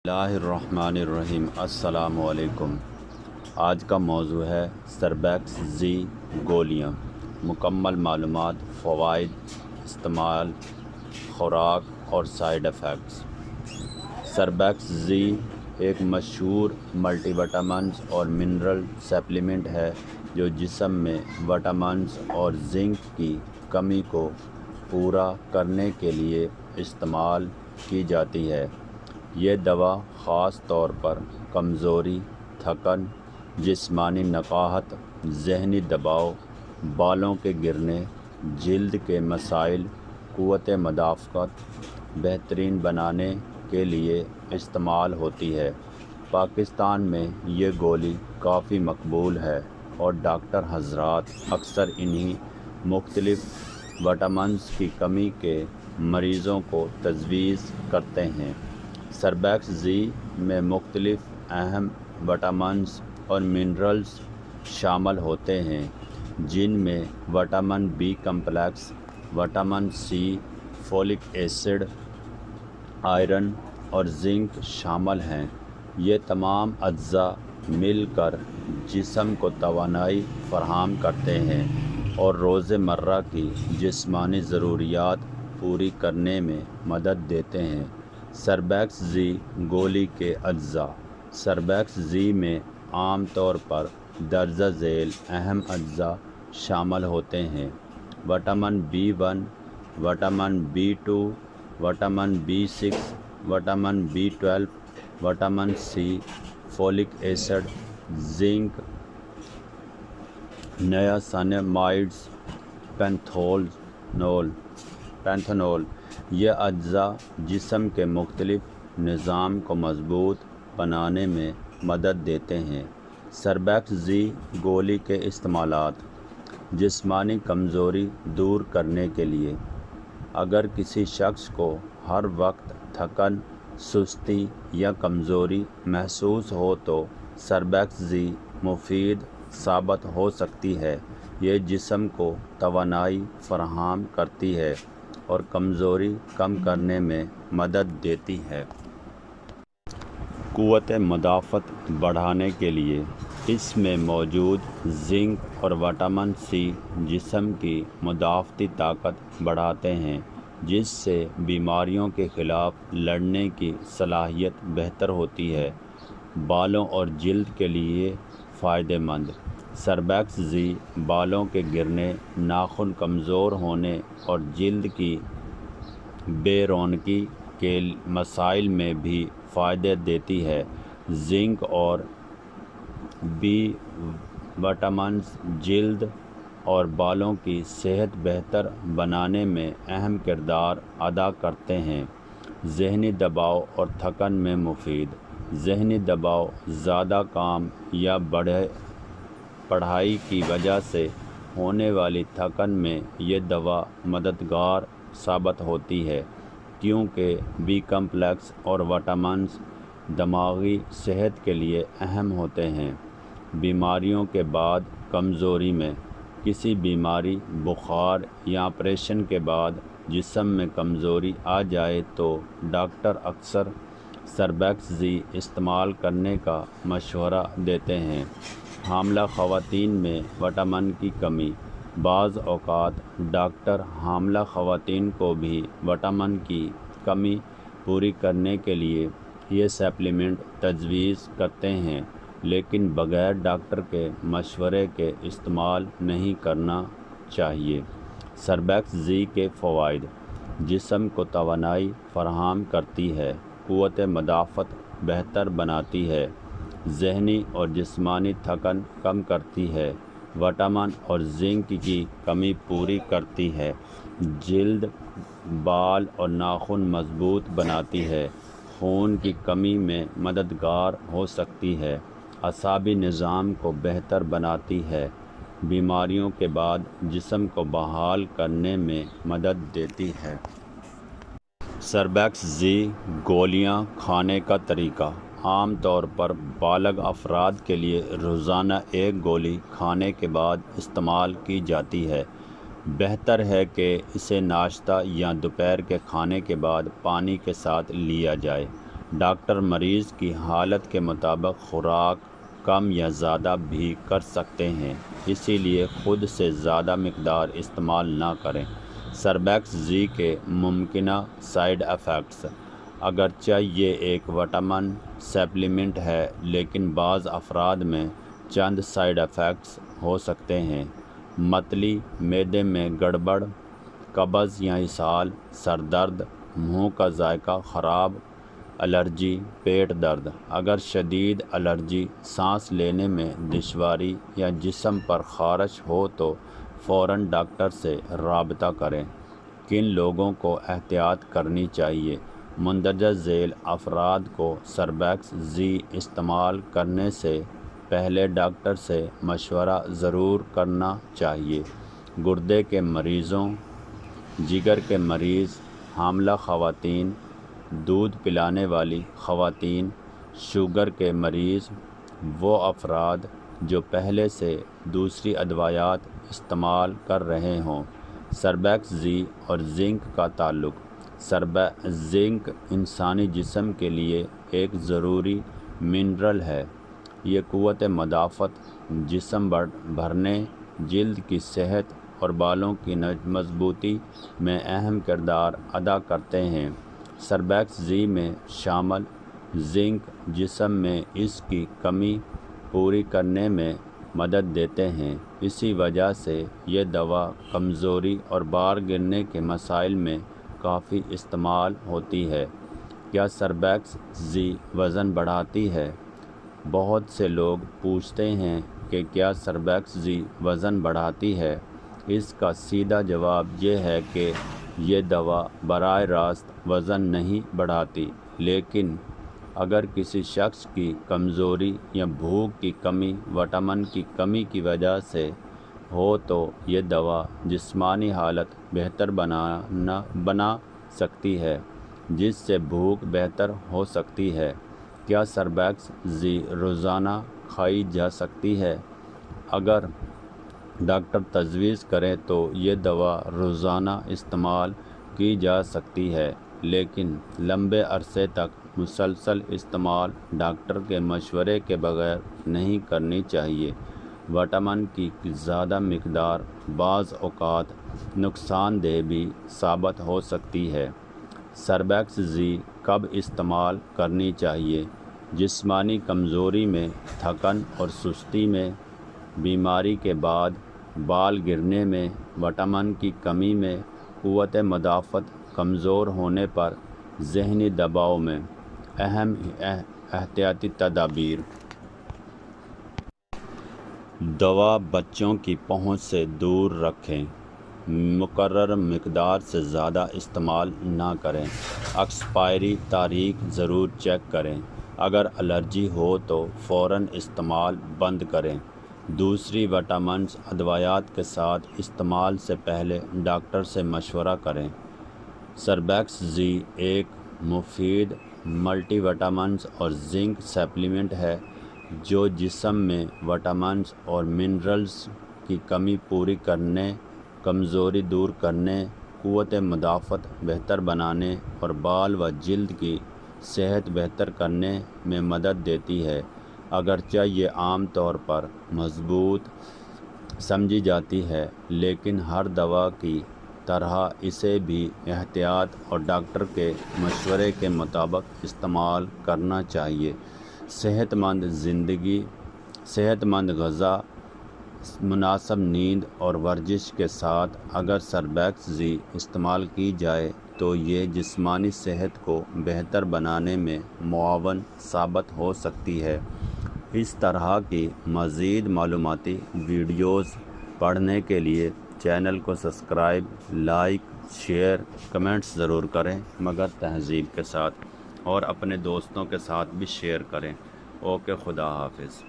اللہ الرحمن الرحیم۔ السلام علیکم۔ آج کا موضوع ہے سربیکس زی گولیاں۔ مکمل معلومات، فوائد، استعمال، خوراک اور سائیڈ ایفیکٹس۔ سربیکس زی ایک مشہور ملٹی وٹامنز اور منرل سپلیمنٹ ہے جو جسم میں وٹامنز اور زنک کی کمی کو پورا کرنے کے لیے استعمال کی جاتی ہے۔ یہ دوا خاص طور پر کمزوری، تھکن، جسمانی نقاہت، ذہنی دباؤ، بالوں کے گرنے، جلد کے مسائل، قوت مدافعت بہترین بنانے کے لیے استعمال ہوتی ہے۔ پاکستان میں یہ گولی کافی مقبول ہے اور ڈاکٹر حضرات اکثر انہی مختلف وٹامنز کی کمی کے مریضوں کو تجویز کرتے ہیں۔ سربیکس زی میں مختلف اہم وٹامنز اور منرلز شامل ہوتے ہیں جن میں vitamin B complex, vitamin C, folic acid, iron اور زنک شامل ہیں۔ یہ تمام اجزاء مل کر جسم کو توانائی فراہم کرتے ہیں اور روزمرہ کی جسمانی ضروریات پوری کرنے میں مدد دیتے ہیں۔ سربیکس زی گولی کے اجزاء۔ سربیکس زی میں عام طور پر درجہ ذیل اہم اجزاء شامل ہوتے ہیں: vitamin B1، vitamin B2، vitamin B6، vitamin B12، vitamin C, folic acid, zinc, niacinamides, panthenol. یہ اجزاء جسم کے مختلف نظام کو مضبوط بنانے میں مدد دیتے ہیں۔ سربیکس زی گولی کے استعمالات: جسمانی کمزوری دور کرنے کے لیے: اگر کسی شخص کو ہر وقت تھکن، سستی یا کمزوری محسوس ہو تو سربیکس زی مفید ثابت ہو سکتی ہے۔ یہ جسم کو توانائی فراہم کرتی ہے اور کمزوری کم کرنے میں مدد دیتی ہے۔ قوت مدافعت بڑھانے کے لیے: اس میں موجود زنک اور وٹامن سی جسم کی مدافعتی طاقت بڑھاتے ہیں جس سے بیماریوں کے خلاف لڑنے کی صلاحیت بہتر ہوتی ہے۔ بالوں اور جلد کے لیے فائدہ مند: سربیکس زی بالوں کے گرنے، ناخن کمزور ہونے اور جلد کی بے رونقی کے مسائل میں بھی فائدہ دیتی ہے۔ زنک اور بی وٹامنز جلد اور بالوں کی صحت بہتر بنانے میں اہم کردار ادا کرتے ہیں۔ ذہنی دباؤ اور تھکن میں مفید: ذہنی دباؤ، زیادہ کام یا پڑھائی کی وجہ سے ہونے والی تھکن میں یہ دوا مددگار ثابت ہوتی ہے کیونکہ بی کمپلیکس اور وٹامنز دماغی صحت کے لیے اہم ہوتے ہیں۔ بیماریوں کے بعد کمزوری میں: کسی بیماری، بخار یا آپریشن کے بعد جسم میں کمزوری آ جائے تو ڈاکٹر اکثر سربیکس زی استعمال کرنے کا مشورہ دیتے ہیں۔ حاملہ خواتین میں وٹامن کی کمی: بعض اوقات ڈاکٹر حاملہ خواتین کو بھی وٹامن کی کمی پوری کرنے کے لیے یہ سپلیمنٹ تجویز کرتے ہیں لیکن بغیر ڈاکٹر کے مشورے کے استعمال نہیں کرنا چاہیے۔ سربیکس زی کے فوائد: جسم کو توانائی فراہم کرتی ہے، قوت مدافعت بہتر بناتی ہے، ذہنی اور جسمانی تھکن کم کرتی ہے، وٹامن اور زنک کی کمی پوری کرتی ہے، جلد، بال اور ناخن مضبوط بناتی ہے، خون کی کمی میں مددگار ہو سکتی ہے، اعصابی نظام کو بہتر بناتی ہے، بیماریوں کے بعد جسم کو بحال کرنے میں مدد دیتی ہے۔ سربیکس زی گولیاں کھانے کا طریقہ: عام طور پر بالغ افراد کے لیے روزانہ ایک گولی کھانے کے بعد استعمال کی جاتی ہے۔ بہتر ہے کہ اسے ناشتہ یا دوپہر کے کھانے کے بعد پانی کے ساتھ لیا جائے۔ ڈاکٹر مریض کی حالت کے مطابق خوراک کم یا زیادہ بھی کر سکتے ہیں، اسی لیے خود سے زیادہ مقدار استعمال نہ کریں۔ سربیکس زی کے ممکنہ سائیڈ ایفیکٹس۔ اگرچہ یہ ایک وٹامن سپلیمنٹ ہے، لیکن بعض افراد میں چند سائیڈ ایفیکٹس ہو سکتے ہیں۔ متلی، معدے میں گڑبڑ، قبض یا اسہال، سر درد، منہ کا ذائقہ خراب، الرجی، پیٹ درد۔ اگر شدید الرجی، سانس لینے میں دشواری یا جسم پر خارش ہو تو فوراً ڈاکٹر سے رابطہ کریں۔ کن لوگوں کو احتیاط کرنی چاہیے؟ مندرجہ ذیل افراد کو سربیکس زی استعمال کرنے سے پہلے ڈاکٹر سے مشورہ ضرور کرنا چاہیے۔ گردے کے مریضوں، جگر کے مریض، حاملہ خواتین، دودھ پلانے والی خواتین، شوگر کے مریض، وہ افراد جو پہلے سے دوسری ادویات استعمال کر رہے ہوں۔ سربیکس زی اور زنک کا تعلق۔ زنک انسانی جسم کے لیے ایک ضروری منرل ہے۔ یہ قوت مدافعت، جسم بھرنے، جلد کی صحت اور بالوں کی مضبوطی میں اہم کردار ادا کرتے ہیں۔ سربیکس زی میں شامل زنک جسم میں اس کی کمی پوری کرنے میں مدد دیتے ہیں۔ اسی وجہ سے یہ دوا کمزوری اور بار گرنے کے مسائل میں کافی استعمال ہوتی ہے۔ کیا سربیکس زی وزن بڑھاتی ہے؟ بہت سے لوگ پوچھتے ہیں کہ کیا سربیکس زی وزن بڑھاتی ہے؟ اس کا سیدھا جواب یہ ہے کہ یہ دوا براہ راست وزن نہیں بڑھاتی، لیکن اگر کسی شخص کی کمزوری یا بھوک کی کمی وٹامن کی کمی کی وجہ سے ہو تو یہ دوا جسمانی حالت بہتر بنا سکتی ہے، جس سے بھوک بہتر ہو سکتی ہے۔ کیا سربیکس زی روزانہ کھائی جا سکتی ہے؟ اگر ڈاکٹر تجویز کریں تو یہ دوا روزانہ استعمال کی جا سکتی ہے، لیکن لمبے عرصے تک مسلسل استعمال ڈاکٹر کے مشورے کے بغیر نہیں کرنی چاہیے۔ وٹامن کی زیادہ مقدار بعض اوقات نقصان دہ بھی ثابت ہو سکتی ہے۔ سربیکس زی کب استعمال کرنی چاہیے؟ جسمانی کمزوری میں، تھکن اور سستی میں، بیماری کے بعد، بال گرنے میں، وٹامن کی کمی میں، قوت مدافعت کمزور ہونے پر، ذہنی دباؤ میں۔ اہم احتیاطی تدابیر۔ دوا بچوں کی پہنچ سے دور رکھیں۔ مقررہ مقدار سے زیادہ استعمال نہ کریں۔ ایکسپائری تاریخ ضرور چیک کریں۔ اگر الرجی ہو تو فوراً استعمال بند کریں۔ دوسری وٹامنس ادویات کے ساتھ استعمال سے پہلے ڈاکٹر سے مشورہ کریں۔ سربیکس زی ایک مفید ملٹی وٹامنس اور زنک سپلیمنٹ ہے جو جسم میں وٹامنس اور منرلز کی کمی پوری کرنے، کمزوری دور کرنے، قوت مدافعت بہتر بنانے اور بال و جلد کی صحت بہتر کرنے میں مدد دیتی ہے۔ اگرچہ یہ عام طور پر مضبوط سمجھی جاتی ہے، لیکن ہر دوا کی طرح اسے بھی احتیاط اور ڈاکٹر کے مشورے کے مطابق استعمال کرنا چاہیے۔ صحت مند زندگی، صحت مند غذا، مناسب نیند اور ورزش کے ساتھ اگر سربیکس زی استعمال کی جائے تو یہ جسمانی صحت کو بہتر بنانے میں معاون ثابت ہو سکتی ہے۔ اس طرح کی مزید معلوماتی ویڈیوز پڑھنے کے لیے چینل کو سبسکرائب، لائک، شیئر، کمنٹس ضرور کریں، مگر تہذیب کے ساتھ، اور اپنے دوستوں کے ساتھ بھی شیئر کریں۔ اوکے، خدا حافظ۔